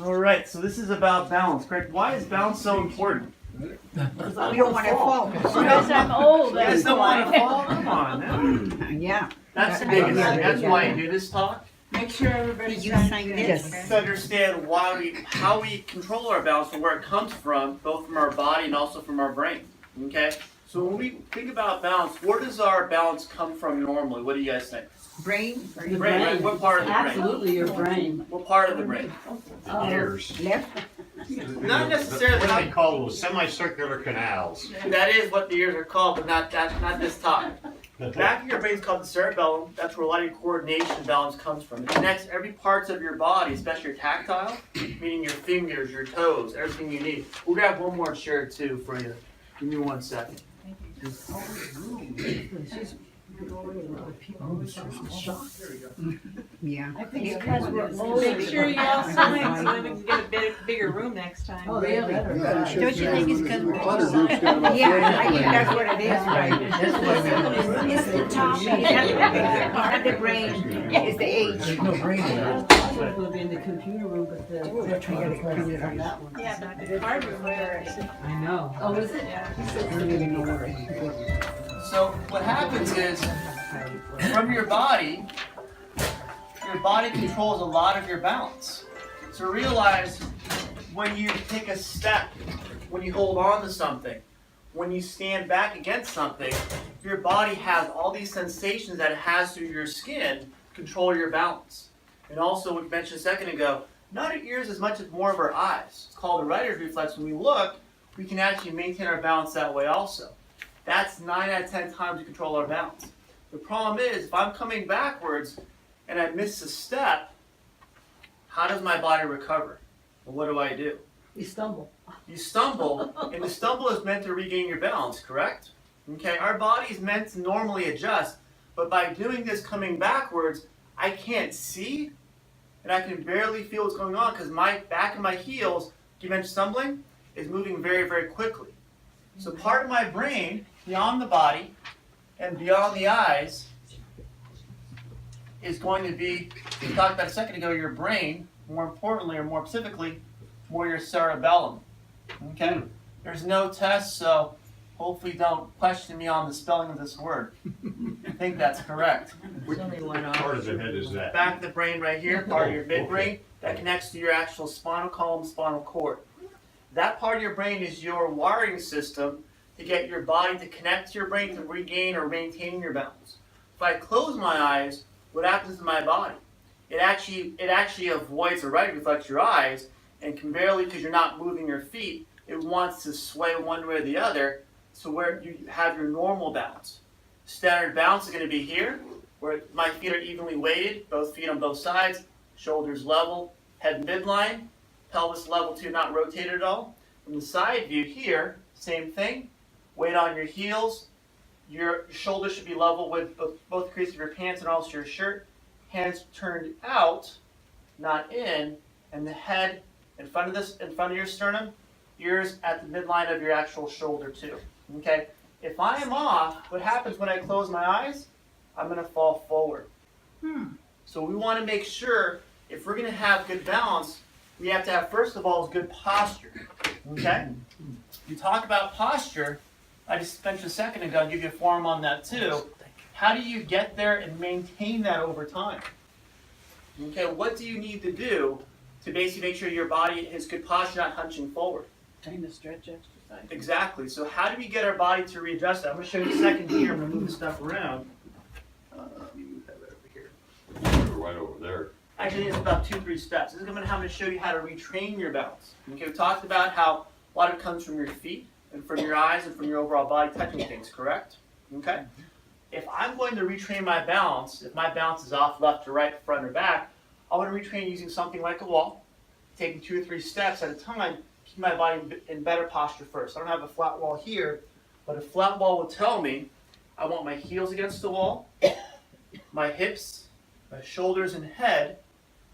All right, so this is about balance, correct? Why is balance so important? You don't want to fall. Because I'm old. You guys don't want to fall? Come on now. Yeah. That's the biggest thing. That's why I do this talk. Make sure everybody You signs sign this. this. To understand how we control our balance and where it comes from, both from our body and also from our brain. Okay? So when we think about balance, where does our balance come from normally? What do you guys think? Brain, The brain, right? What part of the brain? Absolutely, your brain. What part of the brain? The ears. left. Not necessarily. What they call those semicircular canals. That is what the ears are called, but not this time. Back of your brain is called the cerebellum. That's where a lot of your coordination balance comes from. It connects every parts of your body, especially your tactile, meaning your fingers, your toes, everything you need. We'll grab one more chair too for you. Give me 1 second. Yeah. I think it's because we're old. Make sure you all sign so then we can get a bigger room next time. Oh, really? Don't you think it's because we're Clutter group's got about Yeah, I 40 think that's what it is, right? It's the top, part of the brain is the age. no brain in there. We'll be in the computer room, but they're trying to computer on that one. Yeah, but it's hard to wear it. I know. Oh, is it? Yeah. I don't even know where it is. So what happens is, from your body controls a lot of your balance. So realize when you take a step, when you hold on to something, when you stand back against something, your body has all these sensations that it has through your skin control your balance. And also, what we mentioned a second ago, not our ears as much as more of our eyes. It's called the writer's reflex. When we look, we can actually maintain our balance that way also. That's 9 out of 10 times we control our balance. The problem is, if I'm coming backwards and I miss a step, how does my body recover? Well, what do I do? You stumble. You stumble, and the stumble is meant to regain your balance, correct? Okay, our body is meant to normally adjust, but by doing this coming backwards, I can't see, and I can barely feel what's going on because my back of my heels, you mentioned stumbling, is moving very, very quickly. So part of my brain, beyond the body and beyond the eyes, is going to be, we talked about a second ago, your brain, more importantly, or more specifically, more your cerebellum. Okay? There's no test, so hopefully don't question me on the spelling of this word. I think that's correct. Which part of the head is that? Back of the brain right here, part of your midbrain, that connects to your actual spinal column, spinal cord. That part of your brain is your wiring system to get your body to connect to your brain to regain or maintain your balance. If I close my eyes, what happens to my body? It actually avoids the right reflex your eyes and can barely, because you're not moving your feet, it wants to sway one way or the other to where you have your normal balance. Standard balance is going to be here, where my feet are evenly weighted, both feet on both sides, shoulders level, head midline, pelvis level too, not rotated at all. From the side view here, same thing, weight on your heels, your shoulders should be level with both creases of your pants and also your shirt, hands turned out, not in, and the head in front of your sternum, ears at the midline of your actual shoulder too. Okay? If I am off, what happens when I close my eyes? I'm going to fall forward. So we want to make sure, if we're going to have good balance, we have to have, first of all, is good posture. Okay? You talk about posture, I just mentioned a second ago, I'll give you a form on that too. How do you get there and maintain that over time? Okay, what do you need to do to basically make sure your body has good posture, not hunching forward? Kind of stretch exercise. Exactly. So how do we get our body to readjust that? I'm going to show you a second here. I'm going to move this stuff around. Let me move that right over here. Right over there. Actually, it's about 2-3 steps. This is going to show you how to retrain your balance. Okay, we talked about how a lot of it comes from your feet and from your eyes and from your overall body touching things, correct? Okay? If I'm going to retrain my balance, if my balance is off left to right, front or back, I want to retrain using something like a wall, taking 2 or 3 steps at a time, keep my body in better posture first. I don't have a flat wall here, but a flat wall will tell me I want my heels against the wall, my hips, my shoulders and head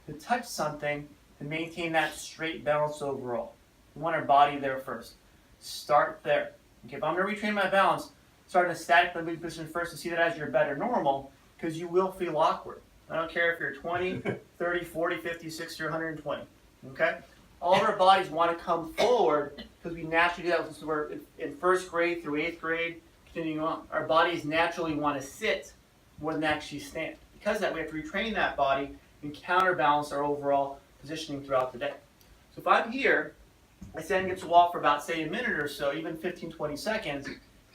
to touch something to maintain that straight balance overall. We want our body there first. Start there. Okay, if I'm going to retrain my balance, start in a static moving position first to see that as your better normal, because you will feel awkward. I don't care if you're 20, 30, 40, 50, 60, or 120. Okay? all of our bodies want to come forward because we naturally do that since we're in first grade through 8th grade, continuing on. Our bodies naturally want to sit more than actually stand. Because of that, we have to retrain that body and counterbalance our overall positioning throughout the day. So if I'm here, I stand against the wall for about, say, a minute or so, even 15, 20 seconds,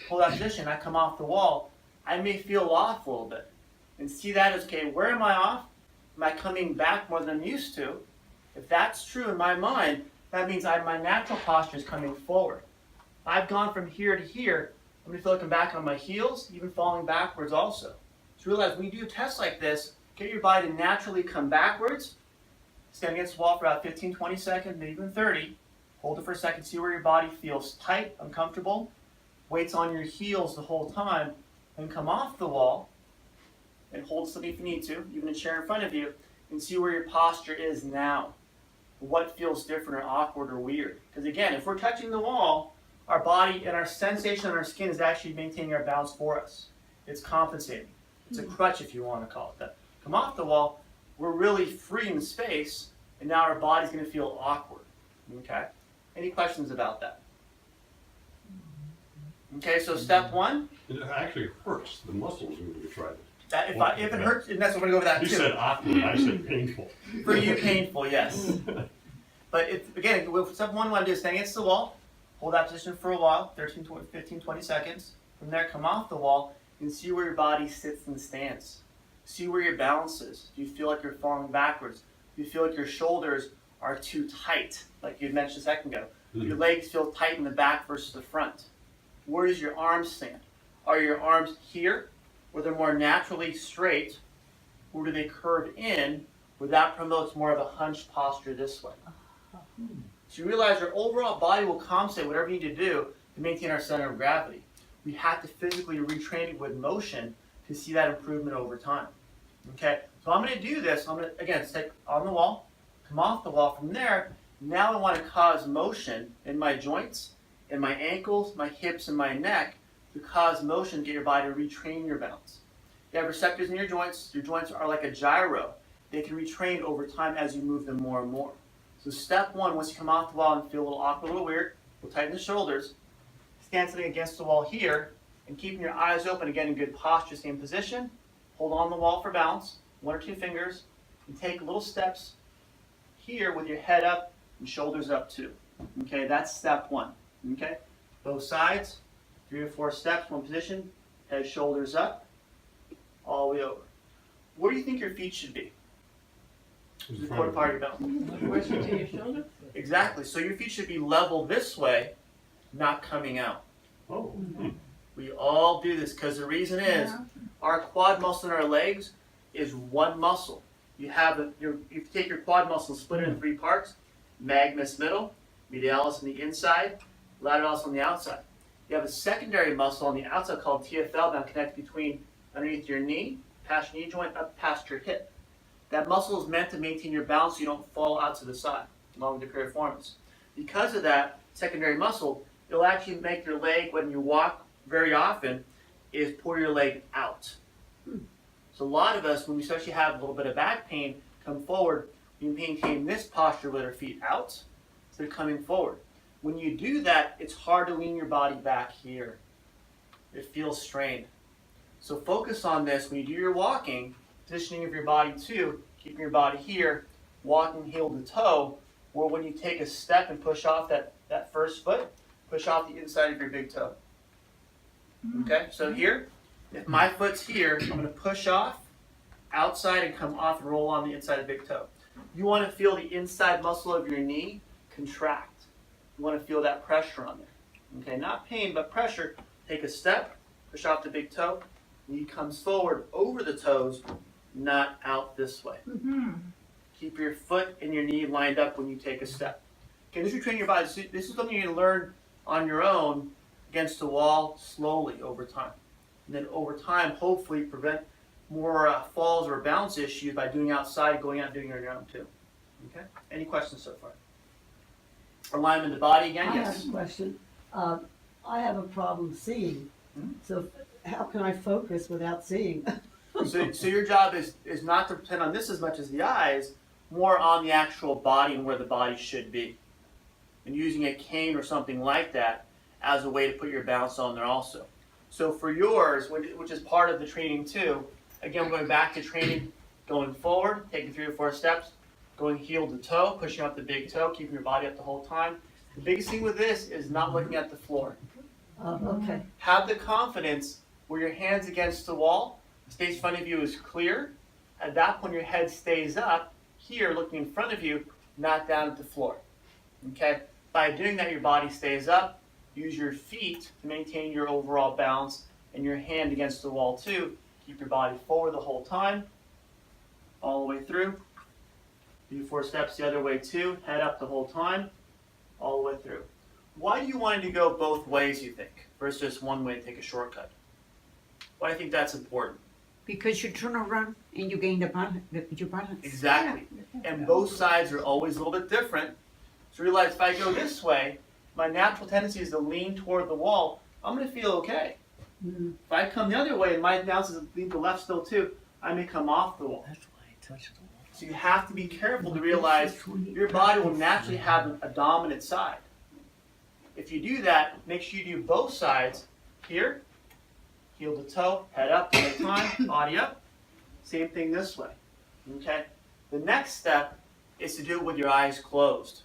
hold that position, I come off the wall, I may feel off a little bit. And see that as, okay, where am I off? Am I coming back more than I'm used to? If that's true in my mind, that means my natural posture is coming forward. I've gone from here to here, I'm going to feel like I'm back on my heels, even falling backwards also. So realize when you do tests like this, get your body to naturally come backwards, stand against the wall for about 15, 20 seconds, maybe even 30. Hold it for a second, see where your body feels tight, uncomfortable. Weights on your heels the whole time, then come off the wall and hold something if you need to, even a chair in front of you, and see where your posture is now. What feels different or awkward or weird. Because again, if we're touching the wall, our body and our sensation on our skin is actually maintaining our balance for us. It's compensating. It's a crutch if you want to call it that. Come off the wall, we're really free in space, and now our body's going to feel awkward. Okay? Any questions about that? Okay, so step one. It actually hurts the muscles when you try it. If it hurts, and that's what we're going to go over that You too. said awkward, I said painful. For you, painful, yes. But again, step one, want to do is stand against the wall, hold that position for a while, 15, 20 seconds. From there, come off the wall and see where your body sits and stands. See where your balance is. Do you feel like you're falling backwards? Do you feel like your shoulders are too tight, like you had mentioned a second ago? Do your legs feel tight in the back versus the front? Where does your arms stand? Are your arms here, where they're more naturally straight, or do they curve in, where that promotes more of a hunched posture this way? So you realize your overall body will compensate whatever you need to do to maintain our center of gravity. We have to physically retrain it with motion to see that improvement over time. Okay, so I'm going to do this. I'm going to, again, stick on the wall, come off the wall. From there, now I want to cause motion in my joints, in my ankles, my hips, and my neck to cause motion, get your body to retrain your balance. You have receptors in your joints. Your joints are like a gyro. They can retrain over time as you move them more and more. So step one, once you come off the wall and feel a little awkward, a little weird, we'll tighten the shoulders. Stand sitting against the wall here and keeping your eyes open, again in good posture, same position. Hold on the wall for balance, 1 or 2 fingers, and take little steps here with your head up and shoulders up too. Okay, that's step one. Okay, both sides, 3 or 4 steps, one position, head, shoulders up, all the way over. Where do you think your feet should be? The core part of your balance. Closer to your shoulder? Exactly. So your feet should be level this way, not coming out. Oh. We all do this because the reason is our quad muscle in our legs is one muscle. You have you take your quad muscle and split it in 3 parts: magnus middle, medialis on the inside, lateralis on the outside. You have a secondary muscle on the outside called TFL now connected between underneath your knee, past your knee joint, up past your hip. That muscle is meant to maintain your balance so you don't fall out to the side, along with your piriformis. Because of that secondary muscle, it'll actually make your leg, when you walk very often, is pull your leg out. So a lot of us, when we especially have a little bit of back pain, come forward, we maintain this posture with our feet out, so they're coming forward. When you do that, it's hard to lean your body back here. It feels strained. So focus on this when you do your walking, positioning of your body too, keeping your body here, walking heel to toe, or when you take a step and push off that first foot, push off the inside of your big toe. Okay, so here, if my foot's here, I'm going to push off, outside and come off and roll on the inside of the big toe. You want to feel the inside muscle of your knee contract. You want to feel that pressure on there. Okay, not pain, but pressure. Take a step, push off the big toe, knee comes forward over the toes, not out this way. Keep your foot and your knee lined up when you take a step. Okay, this is training your body. This is something you're going to learn on your own against the wall slowly over time. And then over time, hopefully prevent more falls or balance issues by doing outside, going out and doing it on your own too. Okay? Any questions so far? Alignment of the body again? I Yes. have a question. I have a problem seeing. So how can I focus without seeing? So your job is not to depend on this as much as the eyes, more on the actual body and where the body should be. And using a cane or something like that as a way to put your balance on there also. So for yours, which is part of the training too, again, going back to training, going forward, taking 3 or 4 steps, going heel to toe, pushing up the big toe, keeping your body up the whole time. The biggest thing with this is not looking at the floor. Okay. Have the confidence where your hand's against the wall, the stage in front of you is clear. At that point, your head stays up here, looking in front of you, not down at the floor. Okay? By doing that, your body stays up. Use your feet to maintain your overall balance and your hand against the wall too. Keep your body forward the whole time, all the way through. Do 4 steps the other way too. Head up the whole time, all the way through. Why do you want it to go both ways, you think, versus just one way to take a shortcut? Why do you think that's important? Because you turn around and you gain your balance. Exactly. And both sides are always a little bit different. So realize if I go this way, my natural tendency is to lean toward the wall. I'm going to feel okay. Mhm. If I come the other way and my balance is lean to the left still too, I may come off the wall. That's why I touch the wall. So you have to be careful to realize your body will naturally have a dominant side. If you do that, make sure you do both sides here, heel to toe, head up the whole time, body up. Same thing this way. Okay? The next step is to do it with your eyes closed.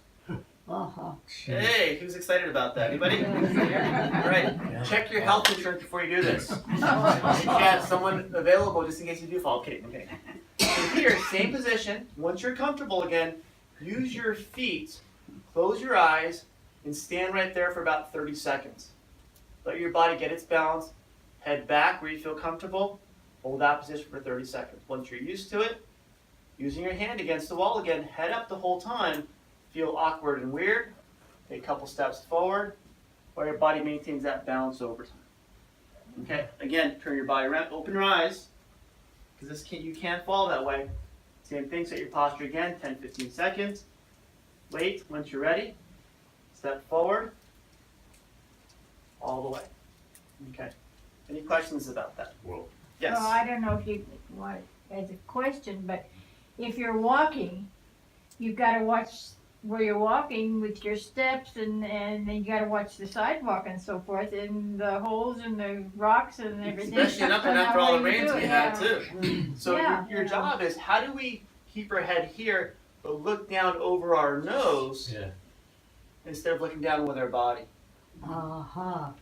Uh-huh. Hey, who's excited about that? Anybody? All right. Check your health insurance before you do this. Make sure you have someone available just in case you do fall. Okay. So here, same position. Once you're comfortable again, use your feet, close your eyes, and stand right there for about 30 seconds. Let your body get its balance. Head back where you feel comfortable. Hold that position for 30 seconds. Once you're used to it, using your hand against the wall again, head up the whole time. Feel awkward and weird. Take a couple steps forward while your body maintains that balance over time. Okay, again, turn your body around, open your eyes, because you can't fall that way. Same thing, set your posture again, 10-15 seconds. Wait, once you're ready, step forward, all the way. Okay, any questions about that? Well, Yes? Well, I don't know if you want it as a question, but if you're walking, you've got to watch where you're walking with your steps, and then you got to watch the sidewalk and so forth, and the holes and the rocks and everything. Especially up and after all the rains we had too. too. So Yeah. your job is, how do we keep our head here, but look down over our nose Yeah. instead of looking down with our body? Uh-huh.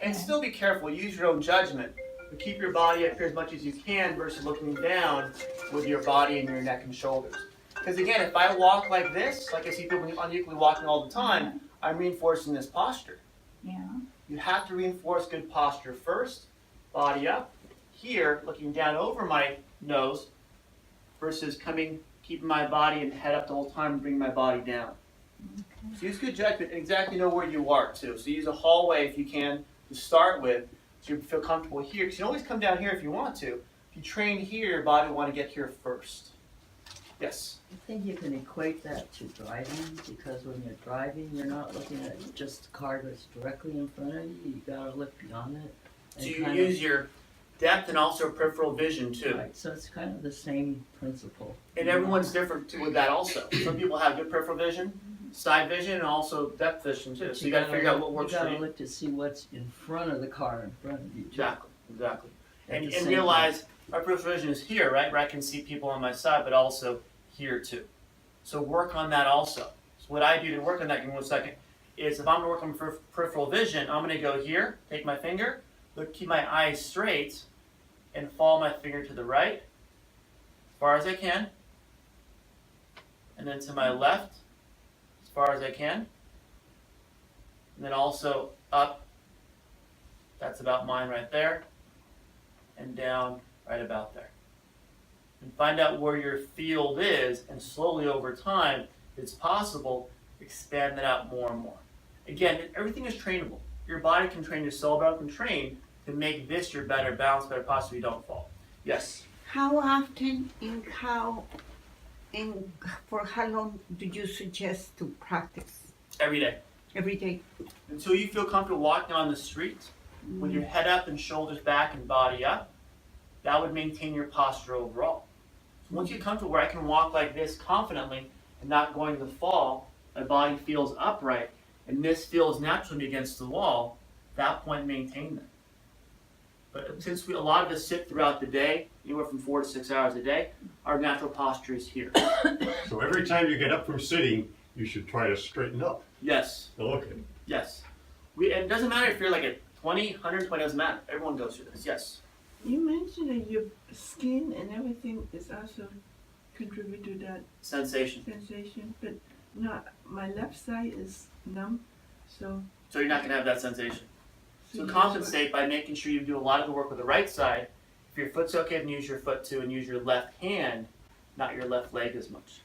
And still be careful, use your own judgment, but keep your body up here as much as you can versus looking down with your body and your neck and shoulders. Because again, if I walk like this, like I see people unequally walking all the time, I'm reinforcing this posture. Yeah. You have to reinforce good posture first, body up, here, looking down over my nose, versus keeping my body and head up the whole time and bringing my body down. So use good judgment and exactly know where you are too. So use a hallway if you can to start with, so you feel comfortable here. Because you can always come down here if you want to. If you train here, your body will want to get here first. Yes? I think you can equate that to driving, because when you're driving, you're not looking at just the car that's directly in front of you. You gotta look beyond it. So and you kind use your depth and also peripheral vision too. Right, so it's kind of the same principle. And everyone's different too with that also. Some people have good peripheral vision, side vision, and also depth vision too. So you gotta figure out what works You for gotta you. look to see what's in front of the car in front of you. too. Exactly. At And the same realize my peripheral vision is here, right? Where I can see people on my side, but also here too. So work on that also. So what I do to work on that, give me 1 second, is if I'm gonna work on peripheral vision, I'm gonna go here, take my finger, keep my eyes straight, and follow my finger to the right, as far as I can, and then to my left, as far as I can, and then also up, that's about mine right there, and down right about there. And find out where your field is, and slowly over time, if it's possible, expand that out more and more. Again, everything is trainable. Your body can train, your soul body can train to make this your better balance, better posture, so you don't fall. Yes? How often for how long do you suggest to practice? Every day. Every day? Until you feel comfortable walking on the street with your head up and shoulders back and body up, that would maintain your posture overall. So once you come to where I can walk like this confidently and not going to fall, my body feels upright, and this feels naturally against the wall, that point maintain that. But since a lot of us sit throughout the day, anywhere from 4 to 6 hours a day, our natural posture is here. So every time you get up from sitting, you should try to straighten up. Yes, Okay. yes. And it doesn't matter if you're like at 20, 120, doesn't matter. Everyone goes through this, yes. You mentioned that your skin and everything is also contribute to that Sensation. sensation, but not, my left side is numb, so. So you're not gonna have that sensation. So that's compensate by making sure you do a lot of the work with the right side. If your foot's okay, then use your foot too, and use your left hand, not your left leg as much.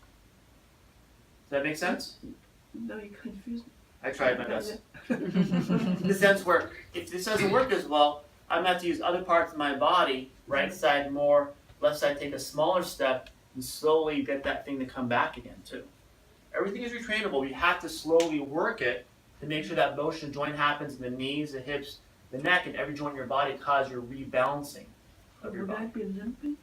Does that make sense? No, you confused me. I tried my best. In the sense where, if this doesn't work as well, I'm gonna have to use other parts of my body, right side more, left side take a smaller step, and slowly get that thing to come back again too. Everything is retrainable. You have to slowly work it to make sure that motion joint happens in the knees, the hips, the neck, and every joint in your body cause your rebalancing of your Would I body. be limping?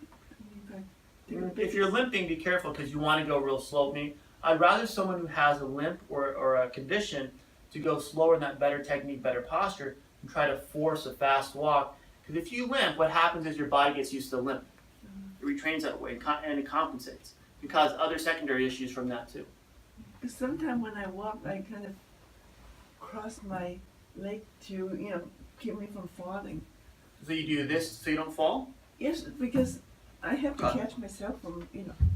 If you're limping, be careful because you want to go real slow. I'd rather someone who has a limp or a condition to go slower in that better technique, better posture, and try to force a fast walk. Because if you limp, what happens is your body gets used to limp. It retrains that way and it compensates. It causes other secondary issues from that too. Because sometimes when I walk, I kind of cross my leg to, keep me from falling. So you do this so you don't fall? Yes, because I have to Got it. catch myself from,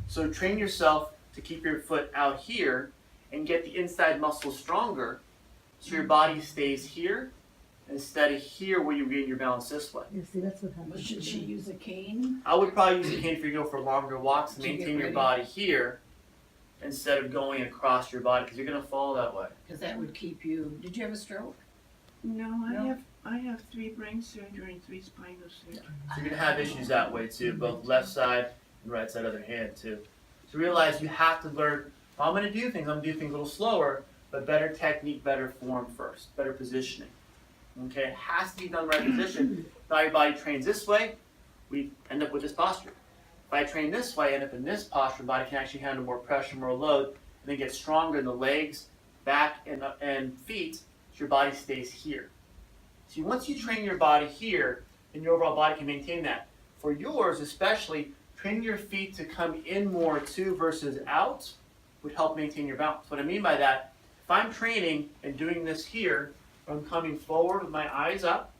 So train yourself to keep your foot out here and get the inside muscles stronger so your body stays here instead of here where you gain your balance this way. You see, that's what happens. Should she use a cane? I would probably use a cane if you go for longer walks to To get maintain your ready. body here instead of going across your body because you're going to fall that way. Because that would keep you, did you have a stroke? No, No. I have 3 brain surgery and 3 spinal surgery. So you're going to have issues that way too, both left side and right side of the hand too. So realize you have to learn, if I'm going to do things, I'm going to do things a little slower, but better technique, better form first, better positioning. Okay, it has to be done in the right position. If your body trains this way, we end up with this posture. If I train this way, I end up in this posture, the body can actually handle more pressure, more load, and then get stronger in the legs, back, and feet, so your body stays here. See, once you train your body here, then your overall body can maintain that. For yours, especially, training your feet to come in more too versus out would help maintain your balance. What I mean by that, if I'm training and doing this here, I'm coming forward with my eyes up,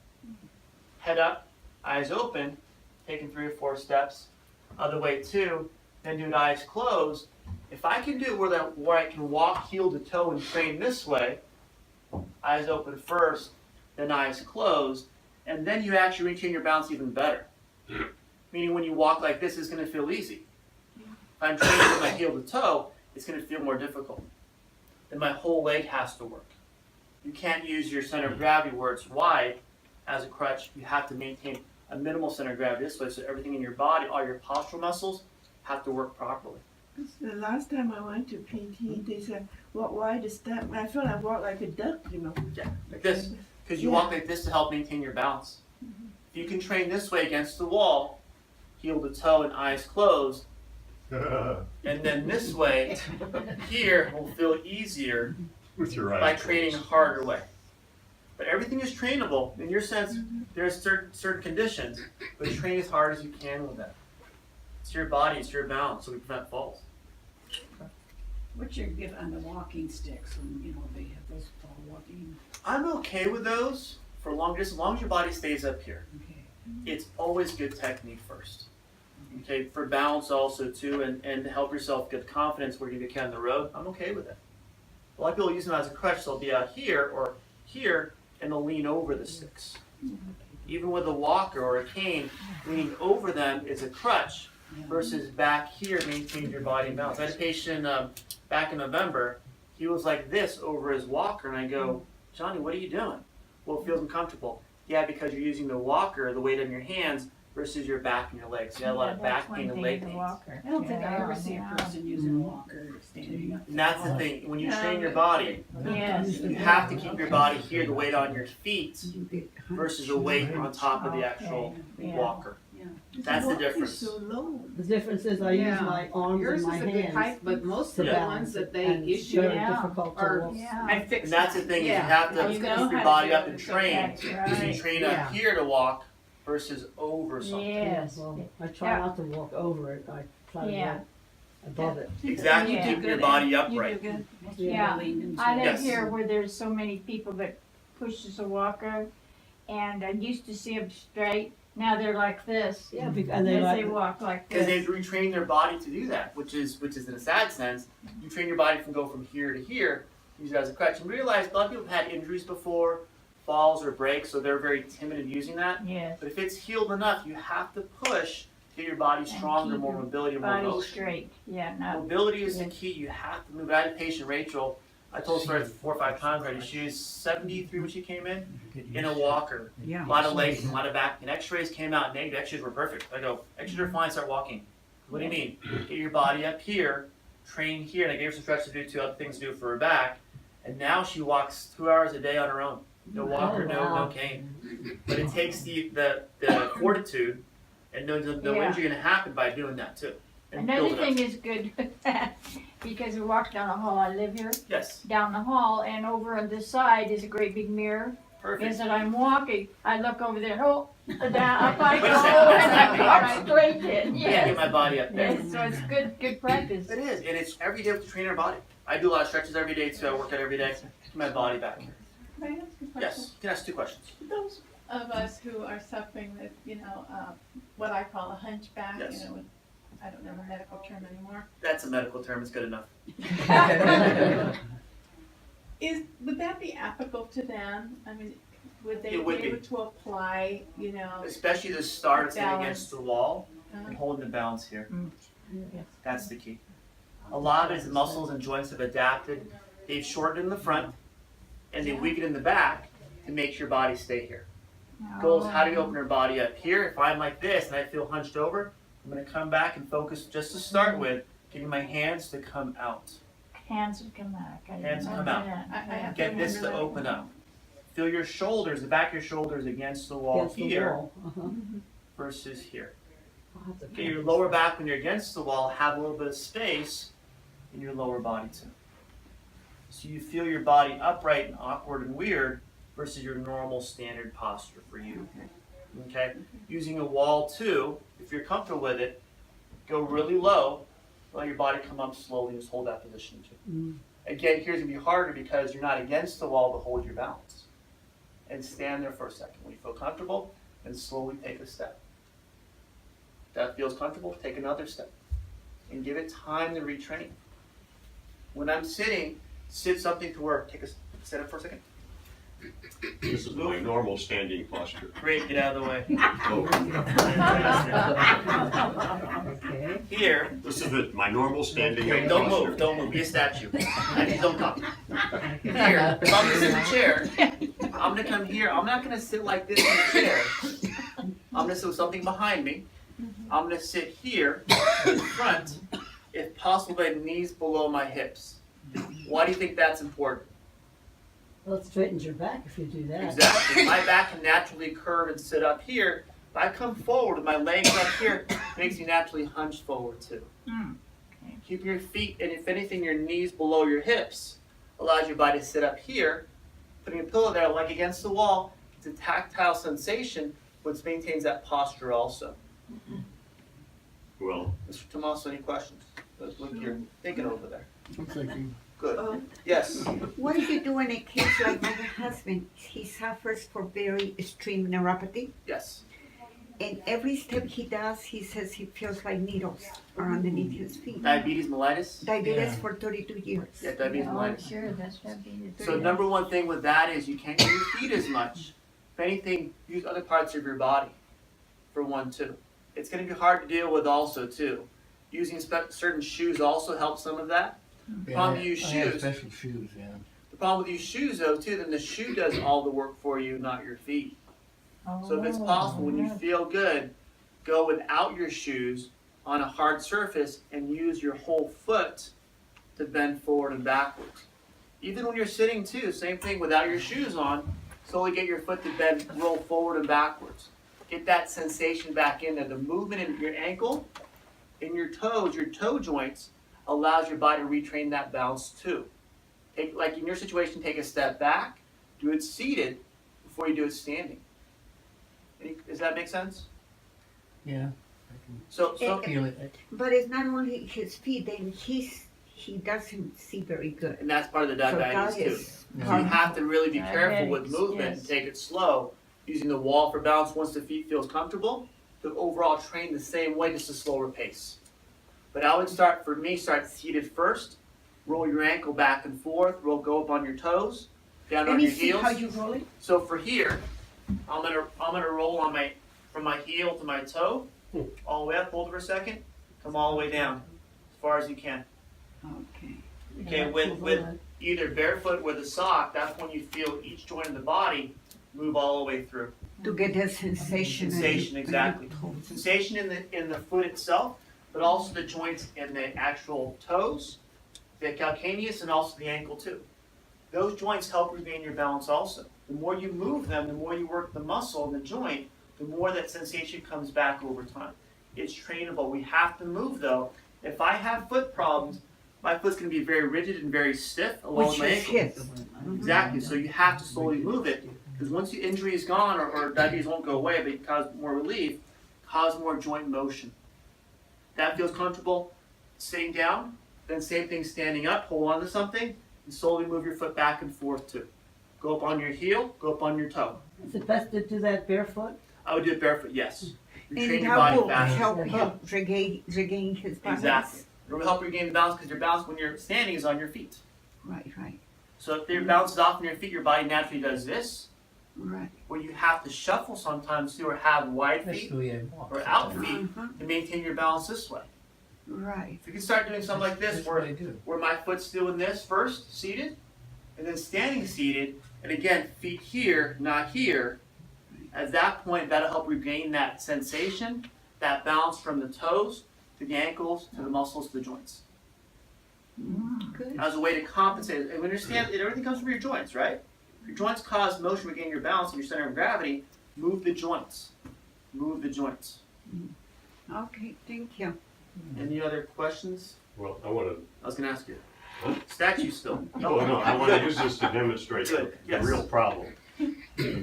head up, eyes open, taking 3 or 4 steps, other way too, then do it eyes closed. If I can do it where I can walk heel to toe and train this way, eyes open first, then eyes closed, and then you actually retain your balance even better. Meaning when you walk like this, it's going to feel easy. If I'm training with my heel to toe, it's going to feel more difficult. Then my whole leg has to work. You can't use your center of gravity where it's wide as a crutch. You have to maintain a minimal center of gravity this way, so everything in your body, all your postural muscles, have to work properly. The last time I went to PT, they said, walk wide the step. And I felt I walked like a duck, Yeah, like this. Because you walk like this to help maintain your balance. If you can train this way against the wall, heel to toe and eyes closed, and then this way, here will feel easier With your eyes by closed. training a harder way. But everything is trainable. In your sense, there's certain conditions, but train as hard as you can with that. It's your body, it's your balance, so we prevent falls. What's your give on the walking sticks when, they have those for walking? I'm okay with those for long distance, as long as your body stays up here. Okay. It's always good technique first. Okay, for balance also too, and to help yourself get confidence where you get on the road, I'm okay with it. A lot of people use them as a crutch, so they'll be out here or here, and they'll lean over the sticks. Even with a walker or a cane, leaning over them is a crutch versus back here maintains your body balance. I had a patient back in November, he was like this over his walker, and I go, Johnny, what are you doing? Well, it feels uncomfortable. Yeah, because you're using the walker, the weight on your hands, versus your back and your legs. You have a lot of back pain and leg pain. I don't think I ever see a person using a walker standing up. And that's the thing, when you train your body, Yes. you have to keep your body here, the weight on your feet, versus the weight on top of the actual Yeah. walker. Yeah. That's the Walk is difference. so low. The difference is I use Yeah. my arms Yours and my is a good hands height, but most to of the balance ones that it, they and it's issue very Yeah. difficult to are- walk. Yeah. I fixed And that's the that. thing, is you Yeah. have to You keep know your how to body do up it, and it's train. That's Because you right. train Yeah. up here to walk versus over something. Yes. Well, I try Yeah. not to walk over it, I try to Yeah. walk above it. Exactly, Yeah. keeping your body You do upright. good. Yeah. Lean into I live Yes. here where there's so many people that pushes a walker, and I used to see them straight. Now they're like this. Yeah, and they As like, they walk like Because they've this. retrained their body to do that, which is in a sad sense, you train your body from go from here to here, use it as a crutch. And realize a lot of people have had injuries before, falls or breaks, so they're very timid in using that. Yes. But if it's healed enough, you have to push to get your body stronger, keep more your mobility, more Body motion. straight. Yeah. No. Mobility is the key. You have to move. I had a patient, Rachel. I told her 4 or 5 times already. She was 73 when she came in a walker. Yeah. A lot of legs and a lot of back. And X-rays came out negative. X-rays were perfect. I go, X-rays are fine. Start walking. What do you mean? Get your body up here, train here. And I gave her some stretches to do, 2 other things to do for her back. And now she walks 2 hours a day on her own. No walker, no cane. But it takes the fortitude, and no Yeah. injury gonna happen by doing that too. And Another build it up. thing is good with that, because we walk down the hall. I live here. Yes, Down the hall, and over on this side is a great big mirror. perfect. Is that I'm walking, I look over there, oh, down, up I go, Wait a second, and I exactly. walk straight in, I yes. get my body up there. Yes, so it's good practice. It is, and it's every day with the train our body. I do a lot of stretches every day too. I work out every day. Get my body back here. Can I ask a question? Yes, you can ask 2 questions. Those of us who are suffering with, what I call a hunchback, Yes. I don't know the medical term anymore. That's a medical term. It's good enough. Would that be applicable to them? I mean, would they It would be be. able to apply, Especially the start sitting Balance. against the wall uh, and holding the balance here. Yes. That's the key. A lot of his muscles and joints have adapted. They've shortened in the front and they weaken in the back to make your body stay here. Goal is how do you open your body up here? If I'm like this and I feel hunched over, I'm going to come back and focus just to start with, getting my hands to come out. Hands would come out. I Hands didn't come know out. that. I have Get this to open up. Feel your shoulders, the back of your shoulders against the wall against the here wall. Uh-huh. versus here. I'll have to Get your practice. lower back when you're against the wall, have a little bit of space in your lower body too. So you feel your body upright and awkward and weird versus your normal standard posture for you. Okay? Using a wall too, if you're comfortable with it, go really low, let your body come up slowly, just hold that position too. Mm. Again, here's gonna be harder because you're not against the wall to hold your balance. And stand there for a second. When you feel comfortable, and slowly take a step. If that feels comfortable, take another step. And give it time to retrain. When I'm sitting, sit something to work. Sit up for a second. This is my normal standing posture. Great, get out of the way. Oh, Okay. Here, this is my normal standing don't posture. move, be a statue. Don't talk. Here, if I'm gonna sit in the chair, I'm gonna come here, I'm not gonna sit like this in the chair. I'm gonna sit with something behind me. I'm gonna sit here in front, if possible, my knees below my hips. Why do you think that's important? Well, it straightens your back if you do that. Exactly. My back can naturally curve and sit up here. If I come forward with my legs up here, it makes me naturally hunch forward too. Keep your feet, and if anything, your knees below your hips allows your body to sit up here. Putting a pillow there, like against the wall, it's a tactile sensation, which maintains that posture also. Well, Mr. Tomaso, any questions? Let's look you're thinking over there. I'm thinking. Good. Yes. What do you do in a case like my husband? He suffers for very extreme neuropathy, Yes. and every step he does, he says he feels like needles are underneath his feet. Diabetes mellitus? Diabetes for 32 years. Yeah, diabetes Oh, mellitus. sure, that's diabetes. So number one thing with that is you can't use your feet as much. If anything, use other parts of your body for one too. It's going to be hard to deal with also too. Using certain shoes also helps some of that. The problem with use shoes. Special shoes, yeah. The problem with these shoes though too, then the shoe does all the work for you, not your feet. So if it's possible, when you feel good, go without your shoes on a hard surface and use your whole foot to bend forward and backwards. Even when you're sitting too, same thing without your shoes on, slowly get your foot to bend, roll forward and backwards. get that sensation back in there. The movement in your ankle, in your toes, your toe joints, allows your body to retrain that balance too. Take, like in your situation, take a step back, do it seated before you do it standing. Does that make sense? Yeah. So Feel it. But it's not only his feet, then he doesn't see very good. and that's part of the So that diabetes too. is So part you have to really be careful with Diabetics, movement and yes. take it slow, using the wall for balance once the feet feels comfortable, to overall train the same way, just a slower pace. But I would start seated first, roll your ankle back and forth, go up on your toes, down Let on me your see heels. how you roll it. So for here, I'm gonna roll from my heel to my toe, all the way up, hold it for a second, come all the way down, as far as you can. Okay. Okay, with either barefoot with a sock, that's when you feel each joint in the body move all the way through. To get that sensation. Sensation, exactly. Sensation in the foot itself, but also the joints in the actual toes, the calcaneus, and also the ankle too. Those joints help regain your balance also. The more you move them, the more you work the muscle and the joint, the more that sensation comes back over time. It's trainable. We have to move though. If I have foot problems, my foot's going to be very rigid and very stiff along Which my is ankle. his. Exactly. So you have to slowly move it, because once the injury is gone, or diabetes won't go away, but you cause more relief, cause more joint motion. That feels comfortable sitting down. Then same thing, standing up, hold on to something, and slowly move your foot back and forth too. Go up on your heel, go up on your toe. Is it best to do that barefoot? I would do it barefoot, yes. You And train it your body will faster. help him regain his balance. Exactly. It will help regain the balance, because your balance when you're standing is on your feet. Right, right, So if your balance is off on your feet, your body naturally does this, right. where you have to shuffle sometimes too, or have wide That's feet the way I walk. or out feet Uh-huh. to maintain your balance this way. Right. If you can start doing something like this, That's what I where, do. where my foot's doing this first, seated, and then standing seated, and again, feet here, not here. At that point, that'll help regain that sensation, that balance from the toes to the ankles, to the muscles, to the joints. Good. As a way to compensate. And understand, everything comes from your joints, right? If your joints cause motion, regain your balance and your center of gravity, move the joints. Move the joints. Okay, thank you. Any other questions? Well, I want to, I was going to ask you. Statue still. No, I want to use this to demonstrate Good, the yes. real problem. And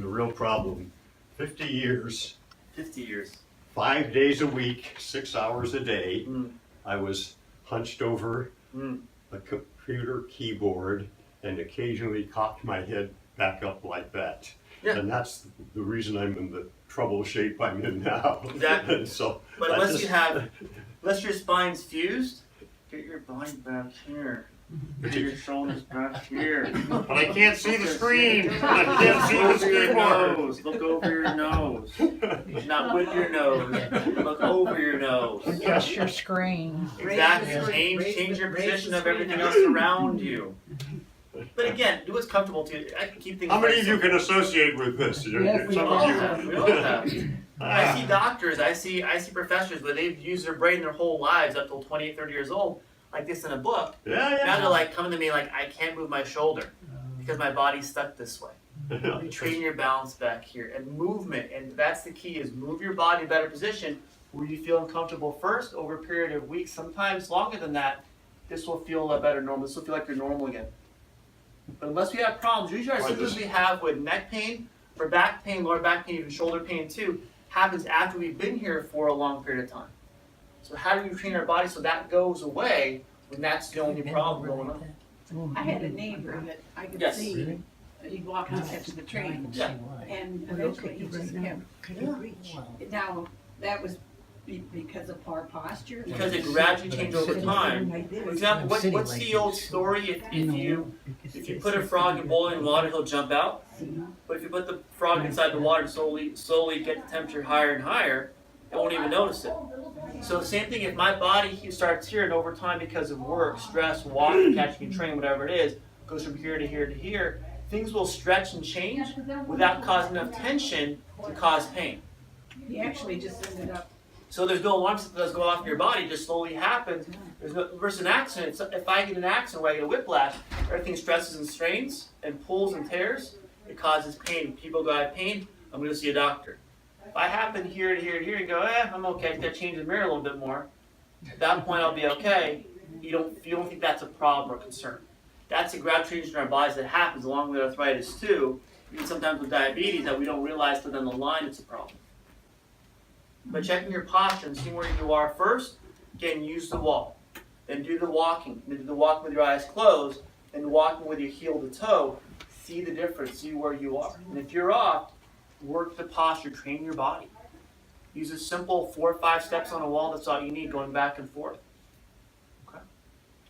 the real problem, 50 years, 50 years. 5 days a week, 6 hours a day, Mm. I was hunched over Mm. a computer keyboard and occasionally cocked my head back up like that. Yeah. And that's the reason I'm in the trouble shape I'm in now. Exactly. And so, But I unless just- you have, unless your spine's fused, get your body back here. Get your shoulders back here. But I can't see the screen. I can't see Look the over your keyboard. nose. Look over your nose. Not with your nose. Look over your nose. Adjust your screen. Exactly. Change your position of everything else around you. But again, do what's comfortable to you. I can keep things. How many very of you simple. can associate with this? Yes, we Some We all of have. you. We all have. I see doctors, I see professors where they've used their brain their whole lives up till 28, 30 years old, like this in a book. Yeah, Now yeah. they're like coming to me like, I can't move my shoulder because my body's stuck this way. Retrain your balance back here and movement, and that's the key, is move your body in a better position where you feel uncomfortable first. Over a period of weeks, sometimes longer than that, this will feel a lot better normal. This will feel like you're normal again. But unless we have problems, usually our Right, symptoms this- we have with neck pain, or back pain, lower back pain, even shoulder pain too, happens after we've been here for a long period of time. So how do we train our body so that goes away when that's the only problem going on? I had a neighbor that I could Yes. see, he'd walk out after the train, Yeah. and Look eventually at he you just right now. kept, Can you reach? now, that was because of poor posture. Because it gradually changes over time. Like this. For example, what's the old story? If you put a frog in boiling water, he'll jump out. But if you put the frog inside the water and slowly get the temperature higher and higher, it won't even notice it. So the same thing, if my body starts here and over time because of work, stress, walking, catching a train, whatever it is, goes from here to here to here, things will stretch and change without causing enough tension to cause pain. He actually just ended up, So there's no alarm system that does go off in your body, it just slowly happens. There's no, versus an accident, so if I get an accident where I get a whiplash, everything stresses and strains and pulls and tears, it causes pain. People go, I have pain, I'm going to see a doctor. If I happen here to here to here and go, I'm okay, I gotta change the mirror a little bit more, at that point I'll be okay. You don't think that's a problem or concern. That's a gradual change in our bodies that happens along with arthritis too, even sometimes with diabetes that we don't realize till down the line it's a problem. But checking your posture and seeing where you are first, again, use the wall. Then do the walking. Then do the walking with your eyes closed, and walking with your heel to toe. See the difference, see where you are. And if you're off, work the posture, train your body. Use a simple 4 or 5 steps on a wall, that's all you need, going back and forth. Okay.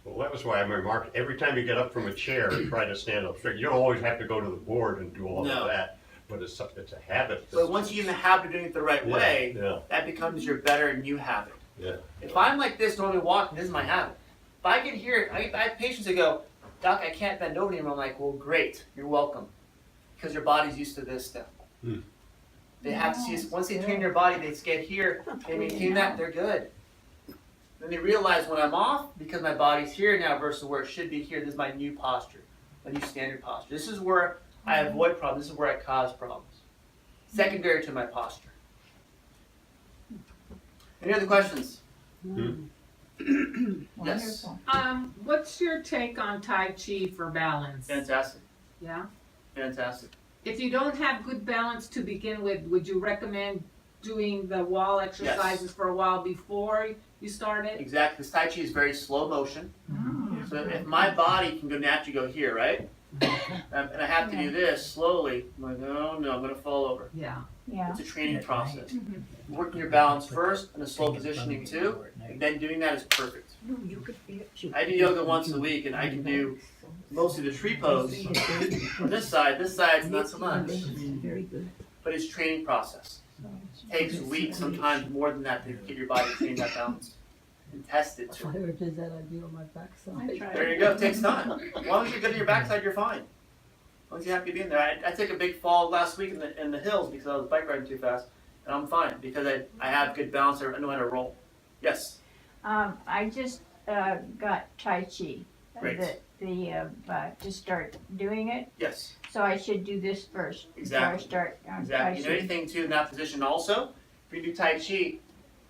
Well, that was why I remarked, every time you get up from a chair and try to stand up straight, you don't always have to go to the board and do all No. of that. But it's a habit. But once you get in the habit of doing it the right way, Yeah. that becomes your better new habit. Yeah. If I'm like this normally walking, this is my habit. If I get here, I have patients that go, Doc, I can't bend over anymore. I'm like, well, great, you're welcome. Because your body's used to this step. Hmm. They have to see, once they train their body, they get here, they maintain that, they're good. Then they realize when I'm off, because my body's here now versus where it should be here, this is my new posture, my new standard posture. This is where I avoid problems, this is where I cause problems. Secondary to my posture. Any other questions? Yes. Wonderful. What's your take on Tai Chi for balance? Fantastic. Yeah? Fantastic. If you don't have good balance to begin with, would you recommend doing the wall exercises for a while before you start it? Exactly. This Tai Chi is very slow motion. So if my body can go naturally go here, right? And I have to do this slowly, I'm like, oh no, I'm going to fall over. Yeah. Yeah. It's a training process. Working your balance first and a slow positioning too, and then doing that is perfect. I do yoga once a week and I can do mostly the tree pose on this side's not so much. But it's training process. It takes weeks, sometimes more than that, to get your body trained that balance. And test it If too. I ever did that, I'd be on my backside. There you go, it takes time. As long as you're good on your backside, you're fine. As long as you're happy being there. I took a big fall last week in the hills because I was bike riding too fast. And I'm fine because I have good balance, I know how to roll. Yes? I just got Tai Chi. Great. To start doing it. Yes. So I should do this first Exactly. before I start Tai Exactly. You know Chi. anything too in that position also, if you do Tai Chi,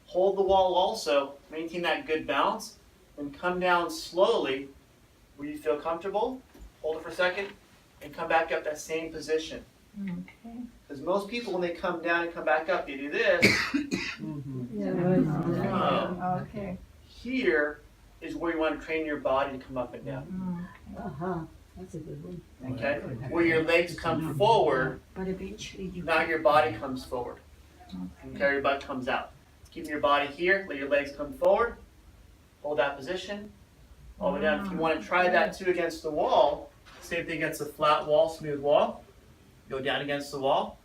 hold the wall also, maintain that good balance, and come down slowly where you feel comfortable, hold it for a second, and come back up that same position. Okay. Because most people, when they come down and come back up, they do this. Yeah, right. Oh. Okay. Here is where you want to train your body to come up and down. Uh-huh, that's a good one. Okay? Where your legs come forward, But eventually you. now your body comes forward. Okay, your butt comes out. Keep your body here, let your legs come forward, hold that position, all the way down. If you want to try that too against the wall, same thing against a flat wall, smooth wall, go down against the wall,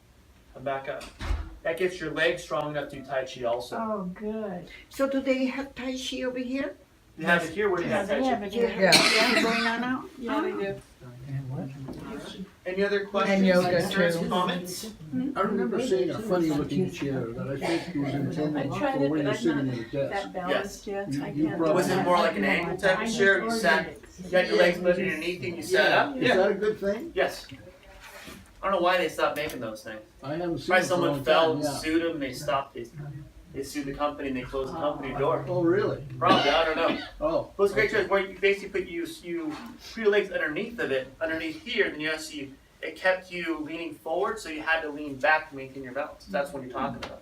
come back up. That gets your legs strong enough to do Tai Chi also. Oh, good. So do they have Tai Chi over here? You have it here, where do you have Tai They Chi? have it Do you here. have it going on now? Yeah, they do. Any other questions, yoga concerns, too. comments? I remember seeing a funny looking chair that I think was intended for when you're sitting at a desk. Balanced yet, I You can't. probably- Was it more like an angle type of chair? You sat, you got your legs lifted underneath you and you sat up? Is that a good thing? Yes. I don't know why they stopped making those things. I haven't seen Probably it for a someone long fell time, and yeah. sued them, they stopped it. They sued the company and they closed the company door. Oh, really? Probably, I don't know. Oh. Those great chairs where you basically put you put your legs underneath of it, underneath here, and then you actually, it kept you leaning forward, so you had to lean back to maintain your balance. That's what you're talking about.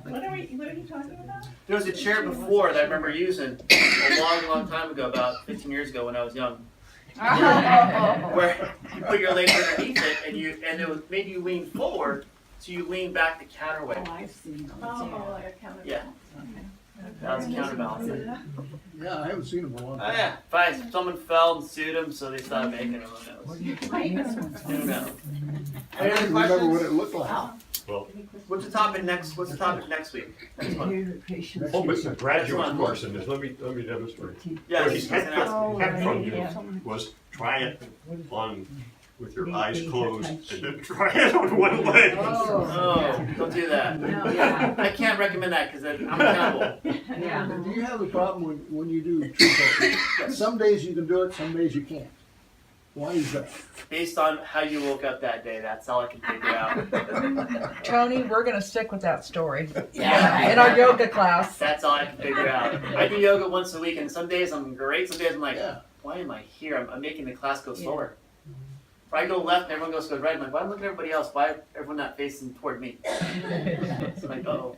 What are you talking about? There was a chair before that I remember using a long time ago, about 15 years ago when I was young. Where you put your legs underneath it and it was made you lean forward, so you lean back the counterweight. I've seen those. Oh, like a counterbalance. Yeah. That was counterbalancing. Yeah, I haven't seen them for a long Oh time. yeah, fine. Someone fell and sued them, so they stopped making them. Who knows? I Any other don't remember what questions? it looked like. Well, What's the topic next? What's the topic next week? Next month? oh, but the graduate course in this, let me demonstrate. Yes. What he had Oh, had from you yeah. was try it on with your eyes closed and then try it on one leg. Oh, don't do that. Yeah. I can't recommend that because I'm accountable. Yeah. Do you have a problem when you do tree poses? Some days you can do it, some days you can't. Why is that? Based on how you woke up that day, that's all I can figure out. Tony, we're gonna stick with that story. Yeah. In our yoga class. That's all I can figure out. I do yoga once a week, and some days I'm great. Some days I'm like, why am I here? I'm making the class go slower. If I go left and everyone goes right, I'm like, why am I looking at everybody else? Why everyone not facing toward me? So I'm like, uh-oh.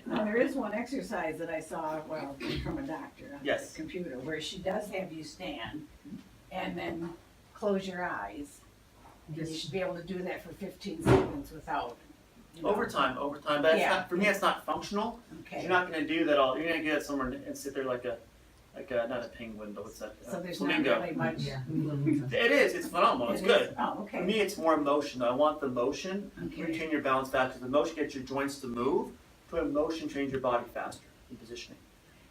Now, there is one exercise that I saw, well, from a doctor on the Yes. computer, where she does have you stand and then close your eyes. And you should be able to do that for 15 seconds without, you know. Overtime, but it's Yeah. not, for me it's not functional. Okay. You're not gonna do that all, you're gonna get somewhere and sit there like a, not a penguin, but what's that? So there's not Flamingo. really much. It is, it's phenomenal, it's It good. is? Oh, For okay. me, it's more motion, though. I want the motion, Okay. retain your balance faster. The motion gets your joints to move, to motion trains your body faster in positioning.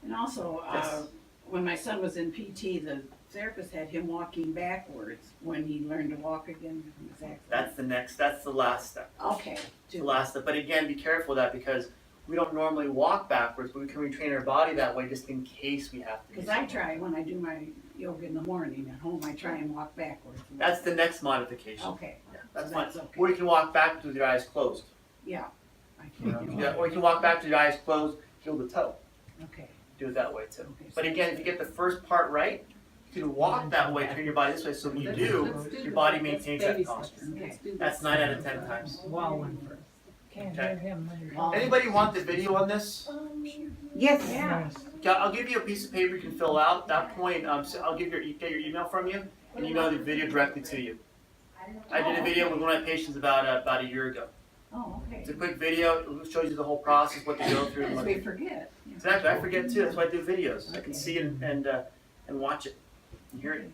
And also, Yes. when my son was in PT, the therapist had him walking backwards when he learned to walk again from his accident. That's the last step. Okay. The last step, but again, be careful of that because we don't normally walk backwards, but we can retrain our body that way just in case we have to. Because I try, when I do my yoga in the morning at home, I try and walk backwards. That's the next modification. Okay. Yeah, that's So fine. that's okay. Or you can walk backwards with your eyes closed. Yeah. I can. Yeah, or you can walk back with your eyes closed, heel to toe. Okay. Do it that way too. Okay, But so again, if you get the first part right, you can walk that way, turn your body this way, so when you do, your body maintains that posture. That's 9 out of 10 times. Can't Okay. hear him later. Anybody want the video on this? Yes. Yeah. Yeah, I'll give you a piece of paper you can fill out. At that point, so I'll get your email from you and email the video directly to you. I did a video with one of my patients about a year ago. Oh, okay. It's a quick video. It shows you the whole process, what they go through. and Because what- we forget. Exactly, I forget too. That's why I do videos. I can see and watch it and hear it.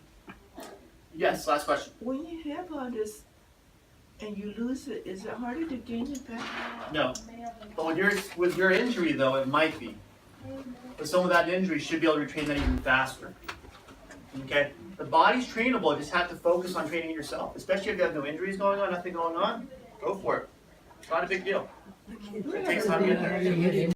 Yes, last question. When you have all this and you lose it, is it harder to gain it back? No, but with your injury though, it might be. But someone without an injury should be able to retrain that even faster. Okay, the body's trainable. You just have to focus on training it yourself. Especially if you have no injuries going on, nothing going on. Go for it. It's not a big deal. It takes time to get there.